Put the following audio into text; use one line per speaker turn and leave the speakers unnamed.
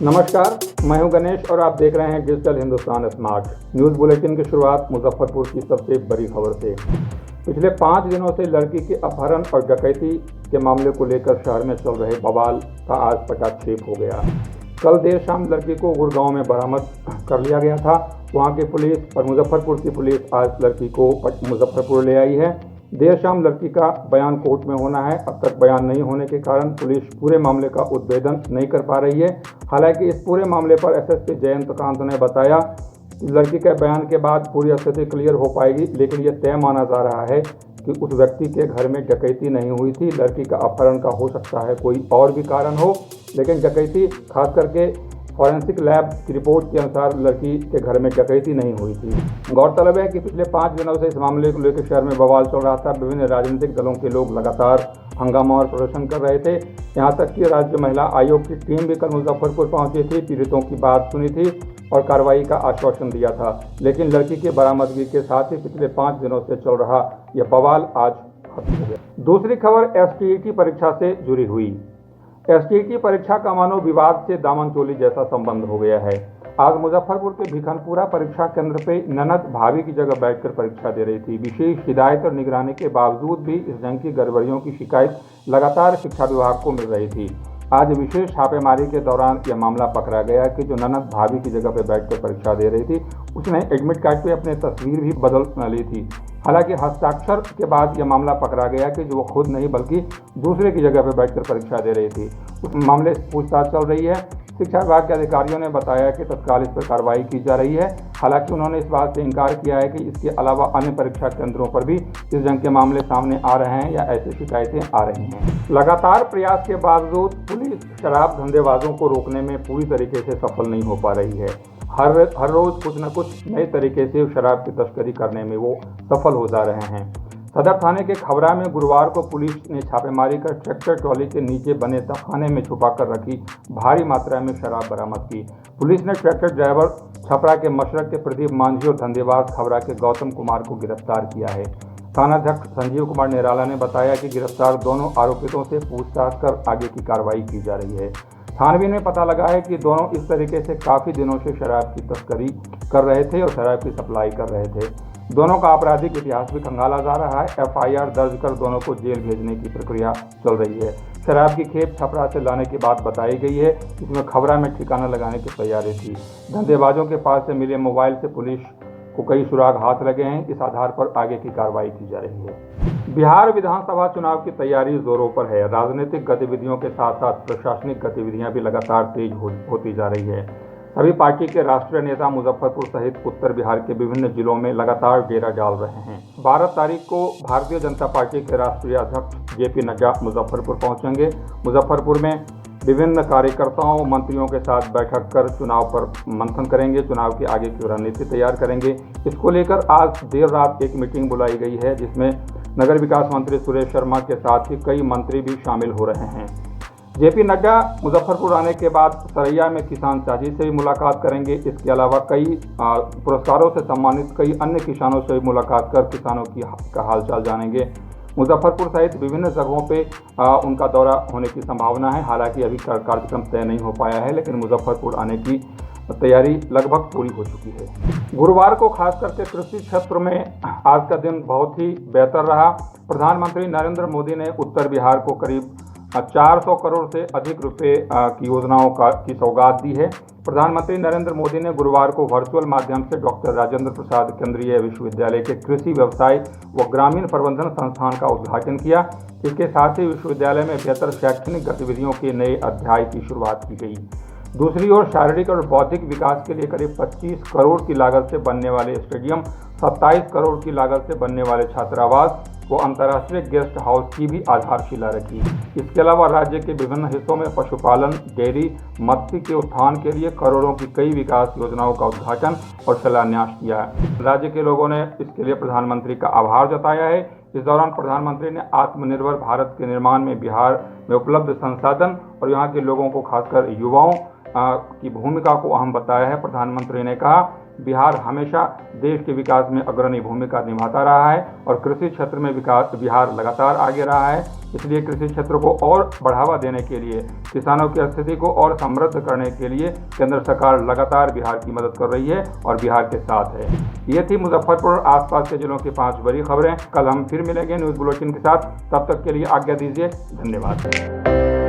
नमस्कार, मैं हूं गणेश और आप देख रहे हैं digital Hindustan smart news bulletin की शुरुआत मुजफ्फरपुर की सबसे बड़ी खबर से। पिछले 5 दिनों से लड़की के अपहरण और डकैती के मामले को लेकर शहर में चल रहे बवाल का आज पटाक्षेप हो गया। कल देर शाम लड़की को गुड़गांव में बरामद कर लिया गया था। वहां की पुलिस और मुजफ्फरपुर की पुलिस आज लड़की को मुजफ्फरपुर ले आई है। देर शाम लड़की का बयान कोर्ट में होना है। अब तक बयान नहीं होने के कारण पुलिस पूरे मामले का उद्भेदन नहीं कर पा रही है। हालांकि इस पूरे मामले पर एसएसपी जयंत कांत ने बताया कि लड़की के बयान के बाद पूरी स्थिति क्लियर हो पाएगी, लेकिन यह तय माना जा रहा है कि उस व्यक्ति के घर में डकैती नहीं हुई थी। लड़की का अपहरण का हो सकता है कोई और भी कारण हो, लेकिन डकैती खास करके फॉरेंसिक लैब की रिपोर्ट के अनुसार लड़की के घर में डकैती नहीं हुई थी। गौरतलब है कि पिछले 5 दिनों से इस मामले को लेकर शहर में बवाल चल रहा था। विभिन्न राजनीतिक दलों के लोग लगातार हंगामा और प्रदर्शन कर रहे थे। यहां तक कि राज्य महिला आयोग की टीम भी कल मुजफ्फरपुर पहुंची थी, पीड़ितों की बात सुनी थी और कार्रवाई का आश्वासन दिया था। लेकिन लड़की की बरामदगी के साथ ही पिछले 5 दिनों से चल रहा यह बवाल आज खत्म हो गया। दूसरी खबर एसटीईटी परीक्षा से जुड़ी हुई। एसटीईटी परीक्षा का मानो विवाद से दामन चोली जैसा संबंध हो गया है। आज मुजफ्फरपुर के भिखनपुरा परीक्षा केंद्र पे ननद भाभी की जगह बैठकर परीक्षा दे रही थी। विशेष हिदायत और निगरानी के बावजूद भी इस ढंग की गड़बड़ियों की शिकायत लगातार शिक्षा विभाग को मिल रही थी। आज विशेष छापेमारी के दौरान यह मामला पकड़ा गया कि जो ननद भाभी की जगह पर बैठकर परीक्षा दे रही थी, उसने एडमिट कार्ड पे अपनी तस्वीर भी बदल ली थी। हालांकि हस्ताक्षर के बाद यह मामला पकड़ा गया कि जो वो खुद नहीं बल्कि दूसरे की जगह पर बैठकर परीक्षा दे रही थी। उस मामले से पूछताछ चल रही है। शिक्षा विभाग के अधिकारियों ने बताया कि तत्काल इस पर कार्रवाई की जा रही है। हालांकि उन्होंने इस बात से इनकार किया है कि इसके अलावा अन्य परीक्षा केंद्रों पर भी इस ढंग के मामले सामने आ रहे हैं या ऐसी शिकायतें आ रही हैं। लगातार प्रयास के बावजूद पुलिस शराब धंधेबाजों को रोकने में पूरी तरीके से सफल नहीं हो पा रही है। हर रोज कुछ न कुछ नए तरीके से शराब की तस्करी करने में वो सफल हो जा रहे हैं। सदर थाने के खबरा में गुरुवार को पुलिस ने छापेमारी कर ट्रैक्टर ट्रॉली के नीचे बने तहखाने में छुपाकर रखी भारी मात्रा में शराब बरामद की। पुलिस ने ट्रैक्टर ड्राइवर छपरा के मशरक के प्रदीप मांझी और धंधेबाज खबरा के गौतम कुमार को गिरफ्तार किया है। थानाध्यक्ष संजीव कुमार निराला ने बताया कि गिरफ्तार दोनों आरोपितों से पूछताछ कर आगे की कार्रवाई की जा रही है। छानबीन में पता लगा है कि दोनों इस तरीके से काफ़ी दिनों से शराब की तस्करी कर रहे थे और शराब की सप्लाई कर रहे थे। दोनों का आपराधिक इतिहास भी खंगाला जा रहा है। एफआईआर दर्ज कर दोनों को जेल भेजने की प्रक्रिया चल रही है। शराब की खेप छपरा से लाने की बात बताई गई है, इसमें खबरा में ठिकाना लगाने की तैयारी थी। धंधेबाजों के पास से मिले मोबाइल से पुलिस को कई सुराग हाथ लगे हैं। इस आधार पर आगे की कार्रवाई की जा रही है। बिहार विधानसभा चुनाव की तैयारी जोरों पर है। राजनीतिक गतिविधियों के साथ साथ प्रशासनिक गतिविधियां भी लगातार तेज होती जा रही है। सभी पार्टी के राष्ट्रीय नेता मुजफ्फरपुर सहित उत्तर बिहार के विभिन्न जिलों में लगातार डेरा डाल रहे हैं। 12 तारीख को भारतीय जनता पार्टी के राष्ट्रीय अध्यक्ष जेपी नड्डा मुजफ्फरपुर पहुंचेंगे। मुजफ्फरपुर में विभिन्न कार्यकर्ताओं मंत्रियों के साथ बैठक कर चुनाव पर मंथन करेंगे, चुनाव की आगे की रणनीति तैयार करेंगे। इसको लेकर आज देर रात एक मीटिंग बुलाई गई है, जिसमें नगर विकास मंत्री सुरेश शर्मा के साथ ही कई मंत्री भी शामिल हो रहे हैं। जेपी नड्डा मुजफ्फरपुर आने के बाद सरैया में किसान चाची से भी मुलाकात करेंगे। इसके अलावा कई पुरस्कारों से सम्मानित कई अन्य किसानों से भी मुलाकात कर किसानों का हालचाल जानेंगे। मुजफ्फरपुर सहित विभिन्न जगहों पे उनका दौरा होने की संभावना है। हालांकि अभी कार्यक्रम तय नहीं हो पाया है, लेकिन मुजफ्फरपुर आने की तैयारी लगभग पूरी हो चुकी है। गुरुवार को खास करके कृषि क्षेत्र में आज का दिन बहुत ही बेहतर रहा। प्रधानमंत्री नरेंद्र मोदी ने उत्तर बिहार को करीब 400 करोड़ से अधिक रुपए की योजनाओं की सौगात दी है। प्रधानमंत्री नरेंद्र मोदी ने गुरुवार को वर्चुअल माध्यम से डॉक्टर राजेंद्र प्रसाद केंद्रीय विश्वविद्यालय के कृषि व्यवसाय व ग्रामीण प्रबंधन संस्थान का उद्घाटन किया। इसके साथ ही विश्वविद्यालय में बेहतर शैक्षणिक गतिविधियों के नए अध्याय की शुरुआत की गई। दूसरी ओर शारीरिक और बौद्धिक विकास के लिए करीब 25 करोड़ की लागत से बनने वाले स्टेडियम, 27 करोड़ की लागत से बनने वाले छात्रावास व अंतर्राष्ट्रीय गेस्ट हाउस की भी आधारशिला रखी। इसके अलावा राज्य के विभिन्न हिस्सों में पशुपालन, डेयरी, मत्स्य के उत्थान के लिए करोड़ों की कई विकास योजनाओं का उद्घाटन और शिलान्यास किया। राज्य के लोगों ने इसके लिए प्रधानमंत्री का आभार जताया है। इस दौरान प्रधानमंत्री ने आत्मनिर्भर भारत के निर्माण में बिहार में उपलब्ध संसाधन और यहाँ के लोगों को खासकर युवाओं की भूमिका को अहम बताया है। प्रधानमंत्री ने कहा बिहार हमेशा देश के विकास में अग्रणी भूमिका निभाता रहा है और कृषि क्षेत्र में विकास बिहार लगातार आगे रहा है। इसलिए कृषि क्षेत्र को और बढ़ावा देने के लिए, किसानों की स्थिति को और समृद्ध करने के लिए केंद्र सरकार लगातार बिहार की मदद कर रही है और बिहार के साथ है। ये थी मुजफ्फरपुर और आसपास के जिलों की 5 बड़ी खबरें। कल हम फिर मिलेंगे न्यूज़ बुलेटिन के साथ। तब तक के लिए आज्ञा दीजिए। धन्यवाद।